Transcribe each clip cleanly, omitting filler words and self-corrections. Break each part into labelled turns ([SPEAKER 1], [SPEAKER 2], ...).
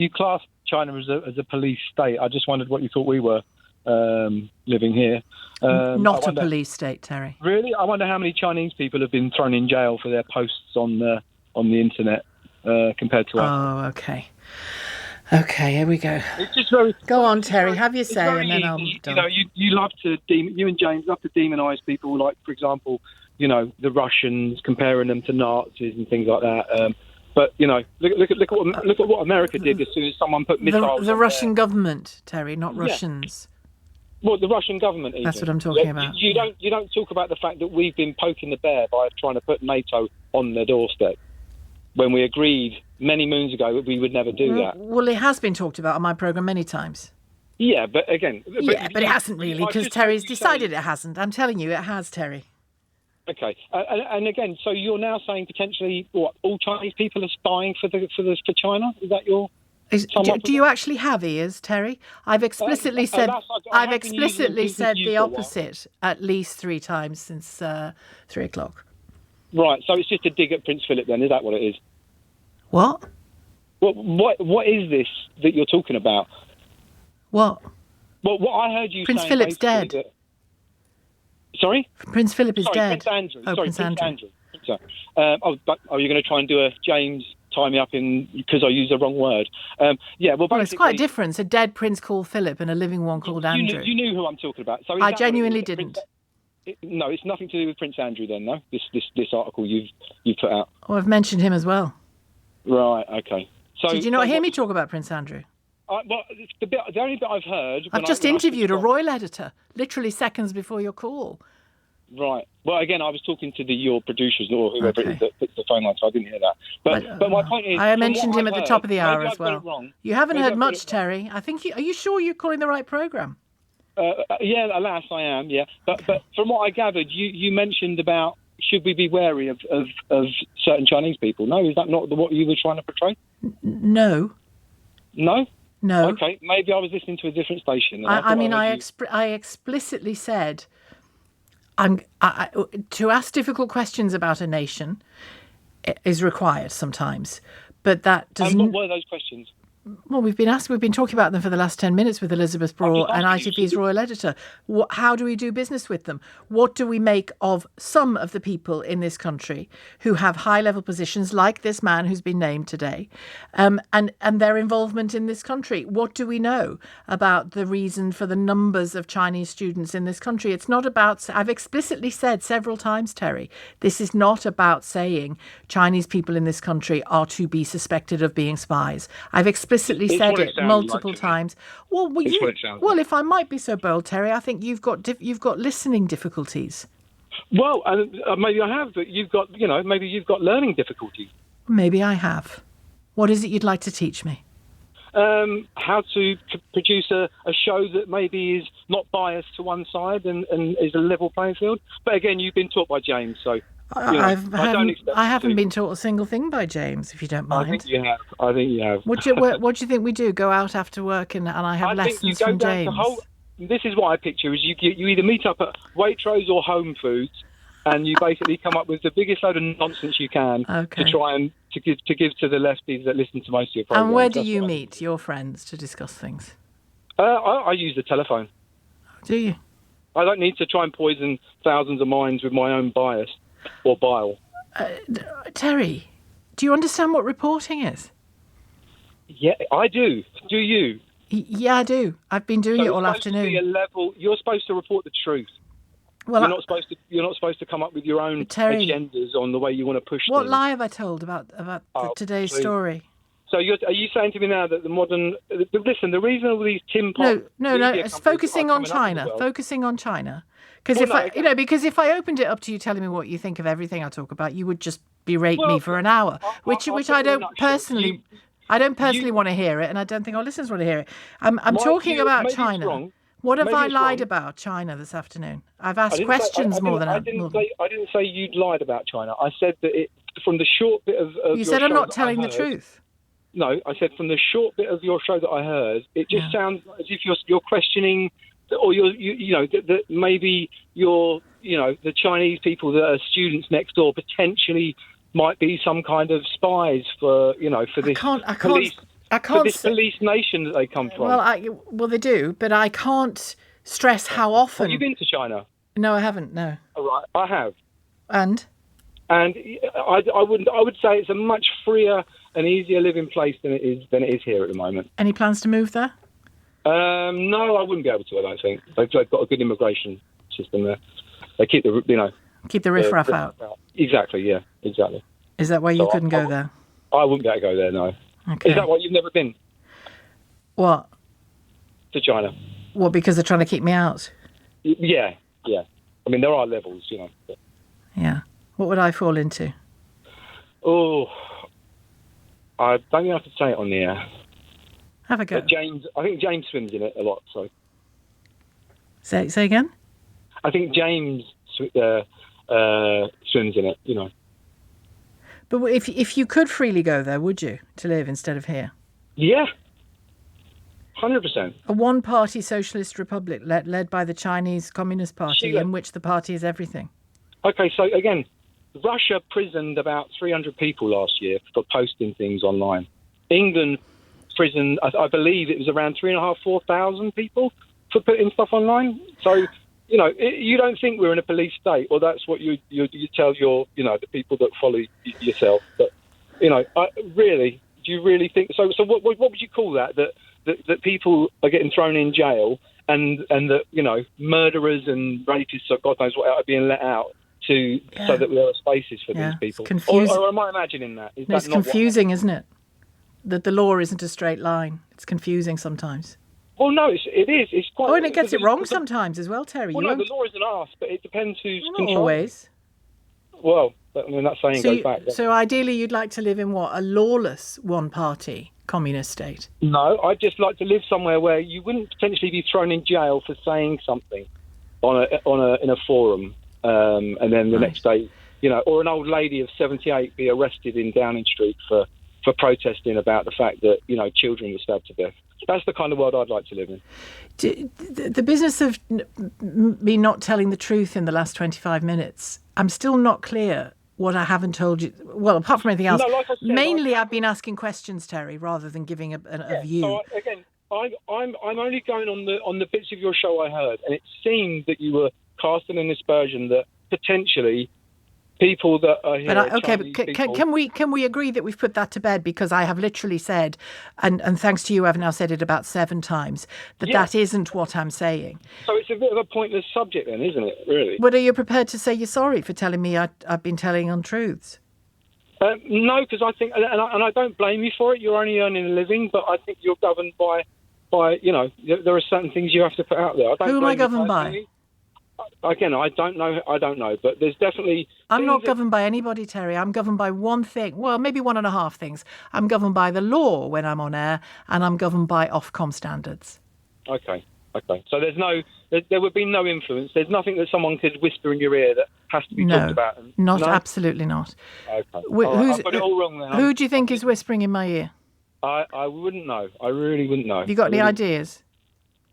[SPEAKER 1] you class China as a police state. I just wondered what you thought we were living here.
[SPEAKER 2] Not a police state, Terry.
[SPEAKER 1] Really? I wonder how many Chinese people have been thrown in jail for their posts on the internet compared to us.
[SPEAKER 2] Oh, okay. Okay, here we go.
[SPEAKER 1] It's just very...
[SPEAKER 2] Go on, Terry, have your say, and then I'll...
[SPEAKER 1] You know, you love to... you and James love to demonise people, like, for example, you know, the Russians, comparing them to Nazis and things like that. But, you know, look at what America did as soon as someone put missiles
[SPEAKER 2] The Russian government, Terry, not Russians.
[SPEAKER 1] Well, the Russian government, even.
[SPEAKER 2] That's what I'm talking about.
[SPEAKER 1] You don't talk about the fact that we've been poking the bear by trying to put NATO on their doorstep when we agreed many moons ago that we would never do that.
[SPEAKER 2] Well, it has been talked about on my programme many times.
[SPEAKER 1] Yeah, but again...
[SPEAKER 2] But it hasn't really, because Terry's decided it hasn't. I'm telling you, it has, Terry.
[SPEAKER 1] Okay, and again, so you're now saying potentially, what, all Chinese people are spying for China? Is that your...
[SPEAKER 2] Do you actually have ears, Terry? I've explicitly said the opposite at least 3 times since 3 o'clock.
[SPEAKER 1] Right, so it's just a dig at Prince Philip then, is that what it is?
[SPEAKER 2] What?
[SPEAKER 1] What is this that you're talking about?
[SPEAKER 2] What?
[SPEAKER 1] Well, what I heard you
[SPEAKER 2] Prince Philip's dead.
[SPEAKER 1] Sorry?
[SPEAKER 2] Prince Philip is dead.
[SPEAKER 1] Prince Andrew.
[SPEAKER 2] Oh, Prince Andrew.
[SPEAKER 1] Are you going to try and do a James tie me up in because I used the wrong word? Yeah, well,
[SPEAKER 2] it's quite a difference. A dead prince called Philip and a living one called Andrew.
[SPEAKER 1] You knew who I'm talking about. So
[SPEAKER 2] I genuinely didn't.
[SPEAKER 1] No, it's nothing to do with Prince Andrew then, no? This article you've put out.
[SPEAKER 2] Oh, I've mentioned him as well.
[SPEAKER 1] Right, okay. So
[SPEAKER 2] did you not hear me talk about Prince Andrew?
[SPEAKER 1] Well, the only bit I've heard...
[SPEAKER 2] I've just interviewed a royal editor, literally seconds before your call.
[SPEAKER 1] Right. Well, again, I was talking to your producers or whoever it is that puts the phone on, so I didn't hear that. But my point is...
[SPEAKER 2] I mentioned him at the top of the hour as well.
[SPEAKER 1] Wrong,
[SPEAKER 2] you haven't heard much, Terry. I think are you sure you're calling the right programme?
[SPEAKER 1] Yeah, alas, I am, yeah. But from what I gathered, you mentioned about should we be wary of certain Chinese people? No, is that not what you were trying to portray?
[SPEAKER 2] No.
[SPEAKER 1] No?
[SPEAKER 2] No.
[SPEAKER 1] Okay, maybe I was listening to a different station.
[SPEAKER 2] I explicitly said to ask difficult questions about a nation is required sometimes, but that doesn't...
[SPEAKER 1] And what were those questions?
[SPEAKER 2] Well, we've been talking about them for the last 10 minutes with Elizabeth Braw and ITV's royal editor. How do we do business with them? What do we make of some of the people in this country who have high-level positions, like this man who's been named today, and their involvement in this country? What do we know about the reason for the numbers of Chinese students in this country? It's not about... I've explicitly said several times, Terry, this is not about saying Chinese people in this country are to be suspected of being spies. I've explicitly said it multiple times. Well, if I might be so bold, Terry, I think you've got listening difficulties.
[SPEAKER 1] Well, maybe I have, but maybe you've got learning difficulties.
[SPEAKER 2] Maybe I have. What is it you'd like to teach me?
[SPEAKER 1] How to produce a show that maybe is not biased to one side and is a level playing field. But again, you've been taught by James, so... I haven't been taught a single thing by James, if you don't mind. I think you have.
[SPEAKER 2] What do you think we do? Go out after work and I have lessons from James?
[SPEAKER 1] This is what I picture: is you either meet up at Waitrose or Home Foods, and you basically come up with the biggest load of nonsense you can to try and to give to the lefties that listen to most of your programs.
[SPEAKER 2] And where do you meet your friends to discuss things?
[SPEAKER 1] I use the telephone.
[SPEAKER 2] Do you?
[SPEAKER 1] I don't need to try and poison thousands of minds with my own bias. Or bile.
[SPEAKER 2] Terry, do you understand what reporting is?
[SPEAKER 1] Yeah, I do. Do you?
[SPEAKER 2] Yeah, I do. I've been doing it all afternoon.
[SPEAKER 1] You're supposed to report the truth. Well, you're not supposed to come up with your own agendas on the way you want to push
[SPEAKER 2] what
[SPEAKER 1] things.
[SPEAKER 2] lie have I told about today's story?
[SPEAKER 1] So are you saying to me now that the modern... Listen, the reason all these tin pot...
[SPEAKER 2] No, it's focusing on China. Focusing on China. Because if I opened it up to you telling me what you think of everything I talk about, you would just berate me for an hour, which I don't personally... I don't personally want to hear it, and I don't think our listeners want to hear it. I'm talking about China. What have I lied about China this afternoon? I've asked questions more than... I didn't
[SPEAKER 1] say you'd lied about China. I said that from the short bit of
[SPEAKER 2] you said I'm not telling the truth.
[SPEAKER 1] No, I said from the short bit of your show that I heard, it just sounds as if you're questioning, or that maybe the Chinese people that are students next door potentially might be some kind of spies for this
[SPEAKER 2] I can't.
[SPEAKER 1] This police nation that they come from.
[SPEAKER 2] Well, they do, but I can't stress how often.
[SPEAKER 1] Have you been to China?
[SPEAKER 2] No, I haven't. No.
[SPEAKER 1] All right, I have.
[SPEAKER 2] And
[SPEAKER 1] I would say it's a much freer and easier living place than it is here at the moment.
[SPEAKER 2] Any plans to move there?
[SPEAKER 1] No, I wouldn't be able to. I don't think they've got a good immigration system there. They keep the
[SPEAKER 2] riffraff out.
[SPEAKER 1] Exactly. Yeah. Exactly.
[SPEAKER 2] Is that why you couldn't go there?
[SPEAKER 1] I wouldn't be able to go there. No.
[SPEAKER 2] Okay.
[SPEAKER 1] Is that why you've never been?
[SPEAKER 2] What?
[SPEAKER 1] To China.
[SPEAKER 2] What? Because they're trying to keep me out?
[SPEAKER 1] Yeah. I mean, there are levels, But...
[SPEAKER 2] Yeah. What would I fall into?
[SPEAKER 1] Oh, I don't think I have to say it on the air.
[SPEAKER 2] Have a go.
[SPEAKER 1] But I think James swims in it a lot. So.
[SPEAKER 2] Say again?
[SPEAKER 1] I think James swims in it,
[SPEAKER 2] But if you could freely go there, would you, to live instead of here?
[SPEAKER 1] Yeah. 100%.
[SPEAKER 2] A one-party socialist republic led by the Chinese Communist Party, in which the party is everything.
[SPEAKER 1] Okay, so again, Russia prisoned about 300 people last year for posting things online. England prisoned, I believe it was around 3,500, 4,000 people for putting stuff online. So, you don't think we're in a police state, or that's what you tell your, the people that follow yourself. But, really, do you really think so? So what would you call that? That people are getting thrown in jail and that, murderers and rapists or God knows what are being let out so that there are spaces for these people. Or am I imagining that?
[SPEAKER 2] It's confusing, isn't it? That the law isn't a straight line. It's confusing sometimes.
[SPEAKER 1] Well, no, it is. It's quite.
[SPEAKER 2] Oh, and it gets it wrong sometimes as well, Terry.
[SPEAKER 1] Well, no, the law isn't asked, but it depends who's controlling.
[SPEAKER 2] Not always.
[SPEAKER 1] Well, I mean, that saying goes back.
[SPEAKER 2] So ideally you'd like to live in what? A lawless one-party communist state? No,
[SPEAKER 1] I'd just like to live somewhere where you wouldn't potentially be thrown in jail for saying something in a forum, and then the next day, or an old lady of 78 be arrested in Downing Street for protesting about the fact that, children were stabbed to death. That's the kind of world I'd like to live in.
[SPEAKER 2] The business of me not telling the truth in the last 25 minutes, I'm still not clear what I haven't told you. Well, apart from anything else, no, like I said, mainly I've been asking questions, Terry, rather than giving a view. So
[SPEAKER 1] I'm only going on the bits of your show I heard, and it seemed that you were casting an aspersion that potentially people that are here.
[SPEAKER 2] But can we agree that we've put that to bed, because I have literally said, and thanks to you, I've now said it about 7 times, that isn't what I'm saying.
[SPEAKER 1] So it's a bit of a pointless subject then, isn't it, really?
[SPEAKER 2] But are you prepared to say you're sorry for telling me I've been telling untruths?
[SPEAKER 1] No, because I think, and I don't blame you for it, you're only earning a living, but I think you're governed by there are certain things you have to put out there.
[SPEAKER 2] Who am I governed by?
[SPEAKER 1] Again, I don't know, but there's definitely...
[SPEAKER 2] I'm not governed by anybody, Terry. I'm governed by one thing, well, maybe 1.5 things. I'm governed by the law when I'm on air, and I'm governed by Ofcom standards.
[SPEAKER 1] Okay. So there would be no influence. There's nothing that someone could whisper in your ear that has to be talked about.
[SPEAKER 2] Absolutely not.
[SPEAKER 1] Okay. I've got it all wrong then.
[SPEAKER 2] Who do you think is whispering in my ear?
[SPEAKER 1] I wouldn't know. I really wouldn't know.
[SPEAKER 2] Have you got any ideas?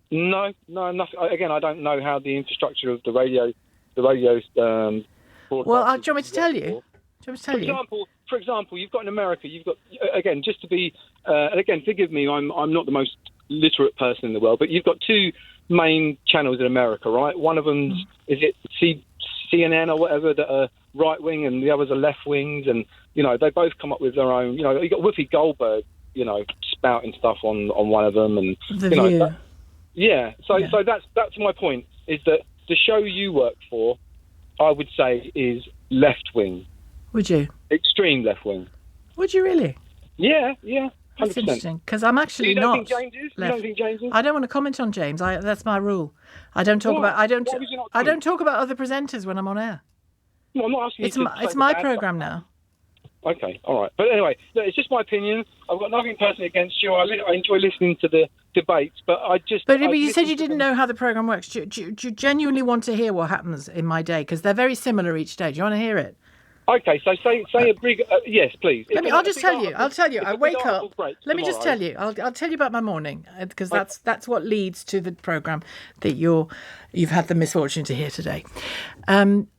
[SPEAKER 1] No, nothing. Again, I don't know how the infrastructure of the radio.
[SPEAKER 2] Well, do you want me to tell you?
[SPEAKER 1] For example, you've got in America. You've got again, just to be, and again, forgive me. I'm not the most literate person in the world, but you've got 2 main channels in America, right? One of them's is it CNN or whatever that are right wing, and the others are left wings, and they both come up with their own. You got Whoopi Goldberg, spouting stuff on one of them, and
[SPEAKER 2] The View.
[SPEAKER 1] So that's my point, is that the show you work for, I would say, is left-wing.
[SPEAKER 2] Would you?
[SPEAKER 1] Extreme left-wing.
[SPEAKER 2] Would you really?
[SPEAKER 1] Yeah, 100%.
[SPEAKER 2] That's interesting, because I'm actually not.
[SPEAKER 1] You don't think James is?
[SPEAKER 2] I don't want to comment on James. That's my rule. I don't talk about. I don't talk about other presenters when I'm on air.
[SPEAKER 1] No, I'm not asking you.
[SPEAKER 2] It's my programme now.
[SPEAKER 1] Okay, all right. But anyway, it's just my opinion. I've got nothing personally against you. I enjoy listening to the debates, but
[SPEAKER 2] But you said you didn't know how the programme works. Do you genuinely want to hear what happens in my day? Because they're very similar each day. Do you want to hear it?
[SPEAKER 1] Okay, so say a big... yes, please.
[SPEAKER 2] I'll tell you. I wake up... Let me just tell you. I'll tell you about my morning, because that's what leads to the programme that you've had the misfortune to hear today.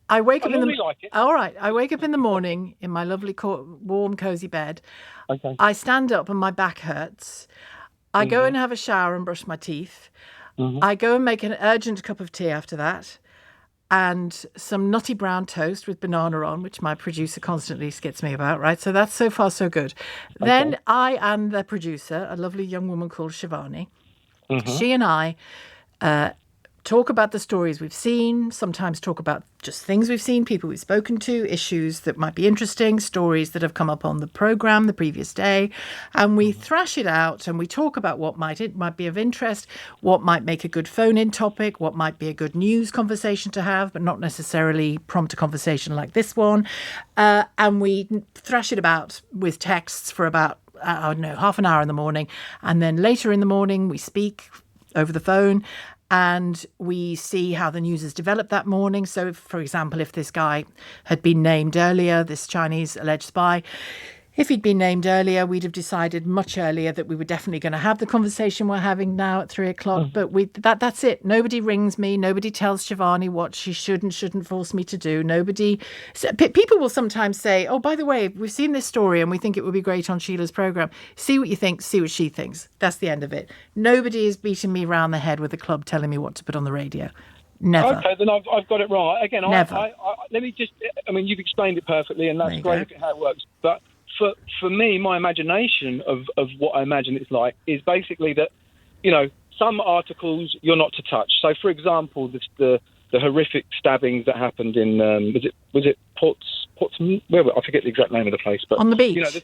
[SPEAKER 2] I wake up in the
[SPEAKER 1] like it.
[SPEAKER 2] All right. I wake up in the morning in my lovely warm, cozy bed.
[SPEAKER 1] Okay.
[SPEAKER 2] I stand up and my back hurts. I go and have a shower and brush my teeth. I go and make an urgent cup of tea after that, and some nutty brown toast with banana on, which my producer constantly skits me about, right? So that's so far so good. Okay. Then I and the producer, a lovely young woman called Shivani, she and I talk about the stories we've seen, sometimes talk about just things we've seen, people we've spoken to, issues that might be interesting, stories that have come up on the programme the previous day. And we thrash it out and we talk about what might be of interest, what might make a good phone-in topic, what might be a good news conversation to have, but not necessarily prompt a conversation like this one. And we thrash it about with texts for about, half an hour in the morning. And then later in the morning, we speak over the phone. And we see how the news has developed that morning. So, for example, if this guy had been named earlier, this Chinese alleged spy, if he'd been named earlier, we'd have decided much earlier that we were definitely going to have the conversation we're having now at 3:00. But that's it. Nobody rings me. Nobody tells Shivani what she should and shouldn't force me to do. People will sometimes say, oh, by the way, we've seen this story and we think it would be great on Sheila's programme. See what you think, see what she thinks. That's the end of it. Nobody is beating me round the head with a club telling me what to put on the radio. Never.
[SPEAKER 1] Okay, then I've got it right. Again,
[SPEAKER 2] Never.
[SPEAKER 1] Let me just, you've explained it perfectly and that's great how it works. But for me, my imagination of what I imagine it's like is basically that, some articles you're not to touch. So, for example, the horrific stabbings that happened in was it Portsmouth? I forget the exact name of the place, but
[SPEAKER 2] on the beach.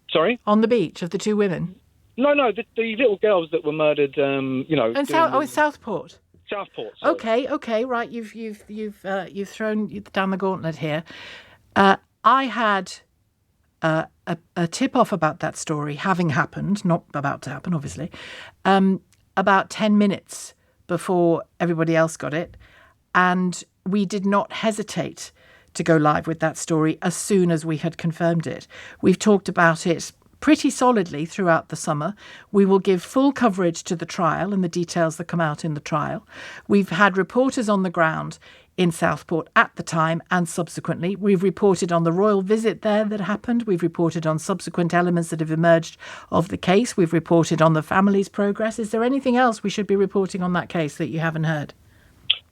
[SPEAKER 1] Sorry,
[SPEAKER 2] on the beach of the two women.
[SPEAKER 1] No, the little girls that were murdered.
[SPEAKER 2] And it's Southport.
[SPEAKER 1] Southport. Sorry.
[SPEAKER 2] Okay, right. You've thrown down the gauntlet here. I had a tip-off about that story having happened, not about to happen, obviously, about 10 minutes before everybody else got it. And we did not hesitate to go live with that story as soon as we had confirmed it. We've talked about it pretty solidly throughout the summer. We will give full coverage to the trial and the details that come out in the trial. We've had reporters on the ground in Southport at the time and subsequently. We've reported on the royal visit there that happened. We've reported on subsequent elements that have emerged of the case. We've reported on the family's progress. Is there anything else we should be reporting on that case that you haven't heard?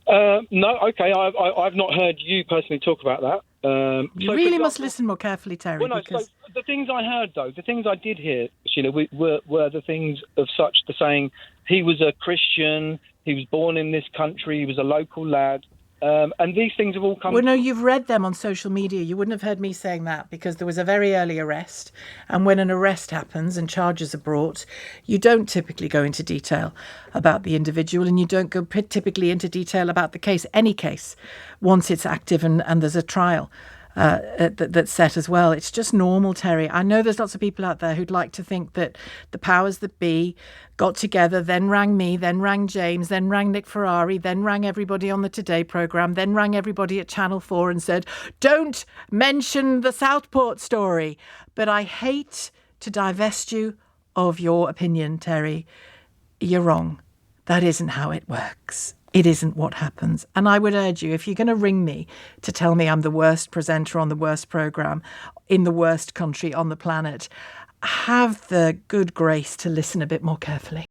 [SPEAKER 1] No, okay. I've not heard you personally talk about that.
[SPEAKER 2] You really must listen more carefully, Terry.
[SPEAKER 1] So the things I heard, though, the things I did hear, Sheila, were the things of such the saying, he was a Christian, he was born in this country, he was a local lad. And these things have all come...
[SPEAKER 2] Well, no, you've read them on social media. You wouldn't have heard me saying that because there was a very early arrest. And when an arrest happens and charges are brought, you don't typically go into detail about the individual and you don't go typically into detail about the case, any case, once it's active and there's a trial. That's set as well. It's just normal, Terry. I know there's lots of people out there who'd like to think that the powers that be got together, then rang me, then rang James, then rang Nick Ferrari, then rang everybody on the Today programme, then rang everybody at Channel 4 and said, don't mention the Southport story. But I hate to divest you of your opinion, Terry. You're wrong. That isn't how it works. It isn't what happens. And I would urge you, if you're going to ring me to tell me I'm the worst presenter on the worst programme in the worst country on the planet, have the good grace to listen a bit more carefully.